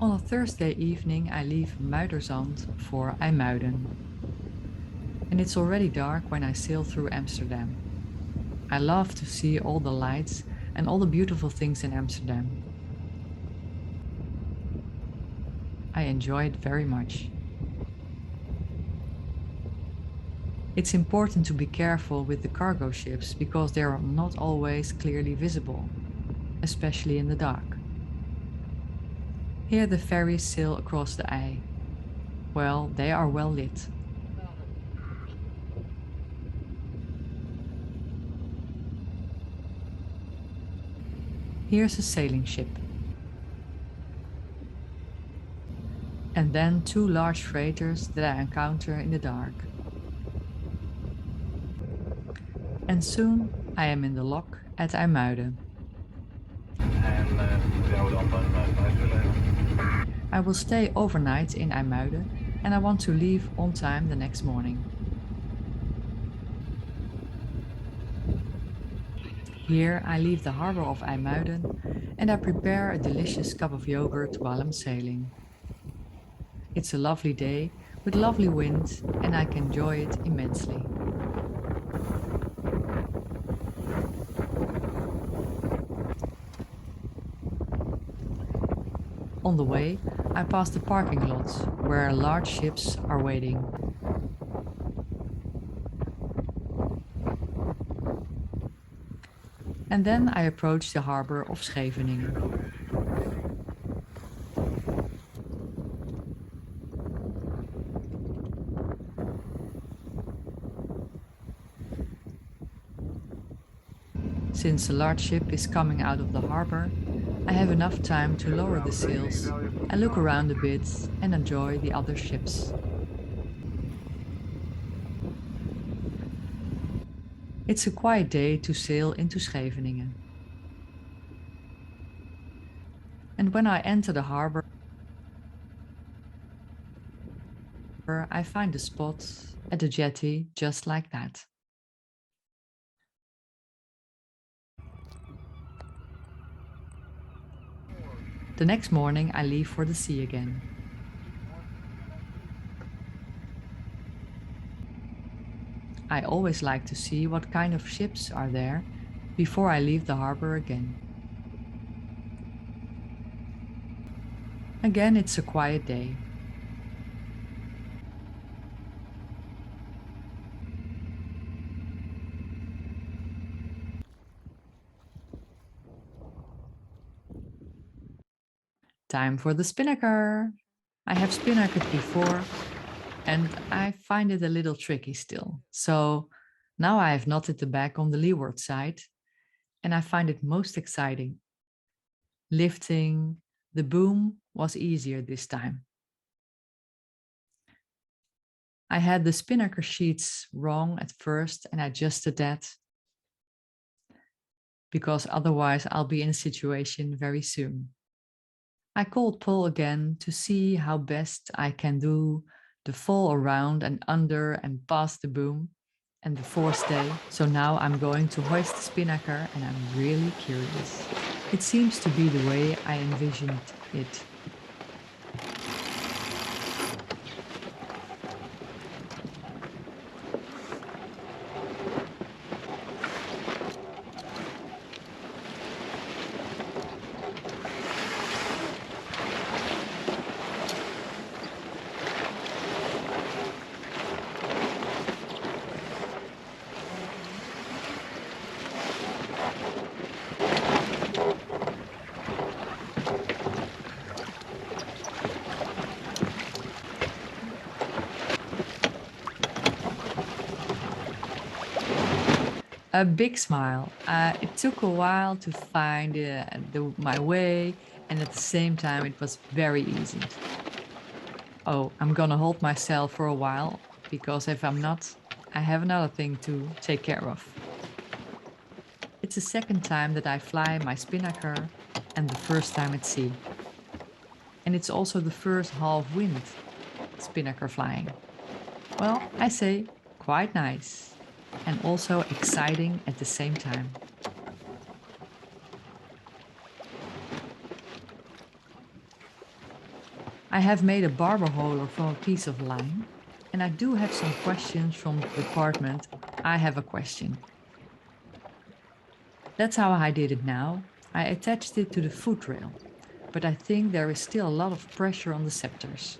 On a Thursday evening, I leave Muiderzand for IJmuiden. And it's already dark when I sail through Amsterdam. I love to see all the lights and all the beautiful things in Amsterdam. I enjoy it very much. It's important to be careful with the cargo ships because they are not always clearly visible, especially in the dark. Here the ferries sail across the IJ. Well, they are well lit. Here's a sailing ship. And then two large freighters that I encounter in the dark. And soon I am in the lock at IJmuiden. I will stay overnight in IJmuiden and I want to leave on time the next morning. Here I leave the harbor of IJmuiden and I prepare a delicious cup of yogurt while I'm sailing. It's a lovely day with lovely wind and I can enjoy it immensely. On the way, I pass the parking lots where large ships are waiting. And then I approach the harbor of Scheveningen. Since a large ship is coming out of the harbor, I have enough time to lower the sails and look around a bit and enjoy the other ships. It's a quiet day to sail into Scheveningen. And when I enter the harbor, I find a spot at the jetty just like that. The next morning I leave for the sea again. I always like to see what kind of ships are there before I leave the harbor again. Again, it's a quiet day. Time for the spinnaker. I have spinnakered before and I find it a little tricky still. So now I have knotted the back on the leeward side and I find it most exciting. Lifting the boom was easier this time. I had the spinnaker sheets wrong at first and I adjusted that because otherwise I'll be in a situation very soon. I called Paul again to see how best I can do the fall around and under and past the boom and the forestay. So now I'm going to hoist the spinnaker and I'm really curious. It seems to be the way I envisioned it. A big smile. It took a while to find my way, and at the same time, it was very easy. Oh, I'm gonna hold myself for a while because if I'm not, I have another thing to take care of. It's the second time that I fly my spinnaker and the first time at sea. And it's also the first half wind spinnaker flying. Well, I say quite nice and also exciting at the same time. I have made a barber holder from a piece of line, and I do have some questions from the department. I have a question. That's how I did it now. I attached it to the footrail, but I think there is still a lot of pressure on the scepters.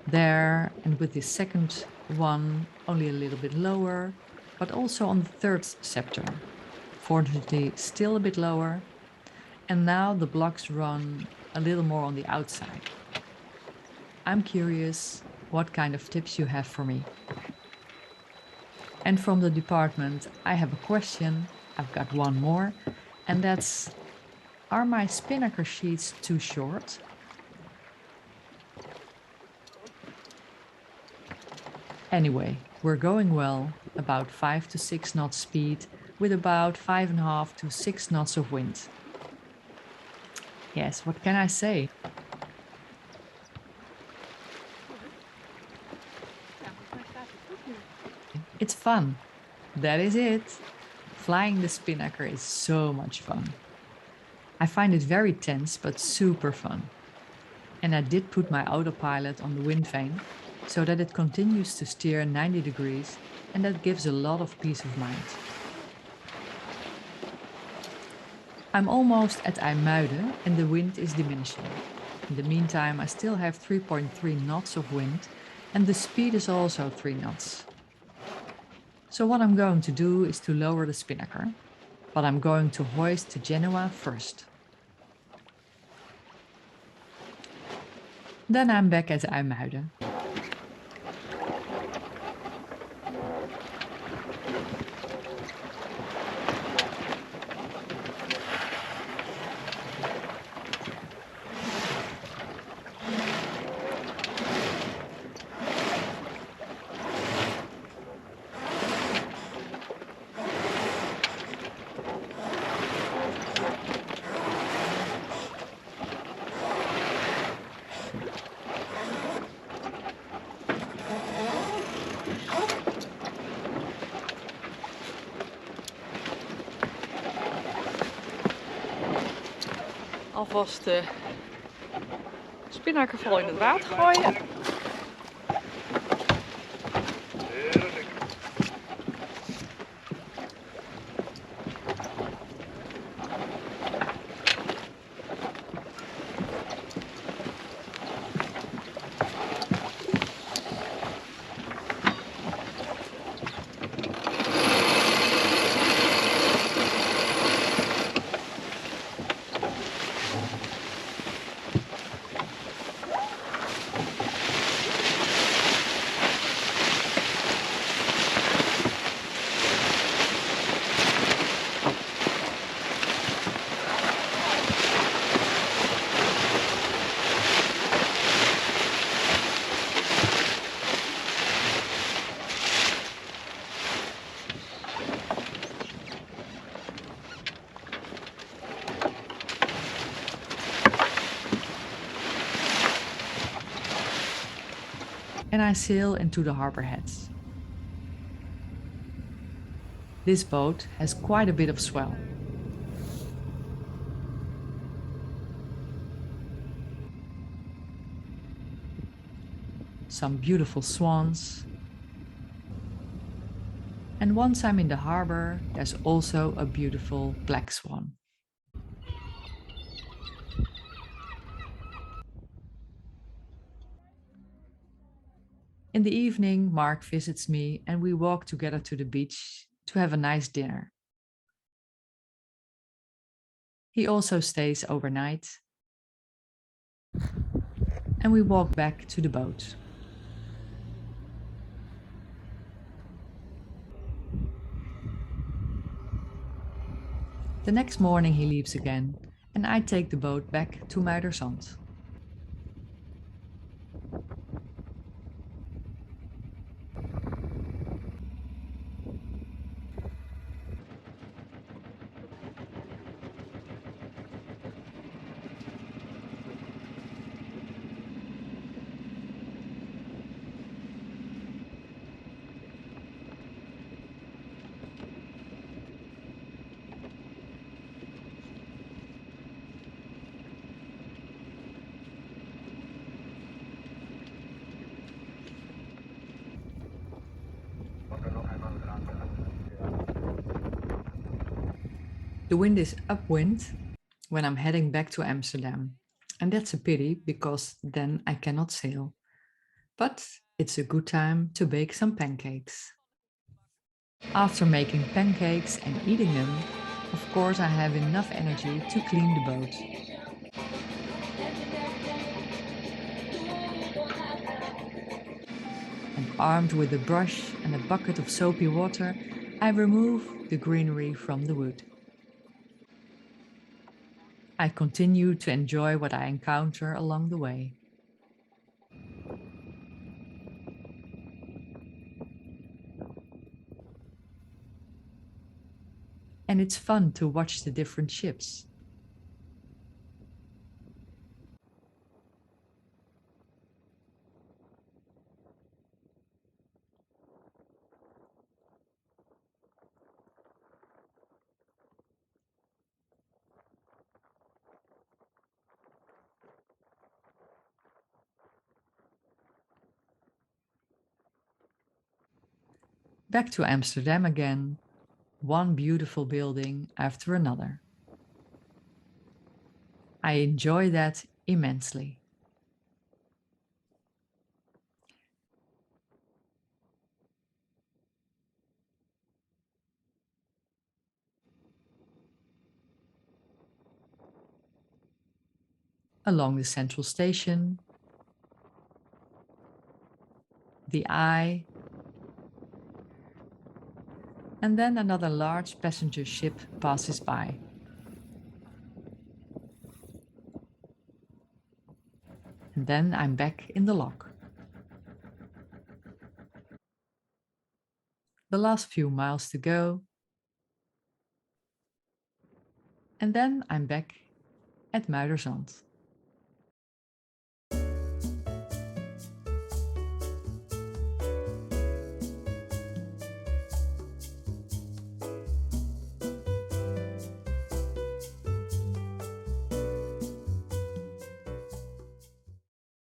There, and with the second one only a little bit lower, but also on the third scepter. Fortunately, still a bit lower. And now the blocks run a little more on the outside. I'm curious what kind of tips you have for me. And from the department, I have a question. I've got one more, and that's, are my spinnaker sheets too short? Anyway, we're going well, about 5 to 6 knots speed, with about 5.5 to 6 knots of wind. Yes, what can I say? It's fun. That is it. Flying the spinnaker is so much fun. I find it very tense, but super fun. And I did put my autopilot on the wind vane so that it continues to steer 90 degrees, and that gives a lot of peace of mind. I'm almost at IJmuiden and the wind is diminishing. In the meantime, I still have 3.3 knots of wind and the speed is also 3 knots. So what I'm going to do is to lower the spinnaker, but I'm going to hoist to Genoa first. Then I'm back at IJmuiden. Alvast de spinnaker vol in het water gooien. And I sail into the harbor heads. This boat has quite a bit of swell. Some beautiful swans. And once I'm in the harbor, there's also a beautiful black swan. In the evening, Mark visits me and we walk together to the beach to have a nice dinner. He also stays overnight and we walk back to the boat. The next morning he leaves again and I take the boat back to Muiderzand. The wind is upwind when I'm heading back to Amsterdam. And that's a pity because then I cannot sail. But it's a good time to bake some pancakes. After making pancakes and eating them, of course, I have enough energy to clean the boat. And armed with a brush and a bucket of soapy water, I remove the greenery from the wood. I continue to enjoy what I encounter along the way. And it's fun to watch the different ships. Back to Amsterdam again, one beautiful building after another. I enjoy that immensely. Along the central station, the Eye, and then another large passenger ship passes by. And then I'm back in the lock. The last few miles to go, and then I'm back at Muiderzand.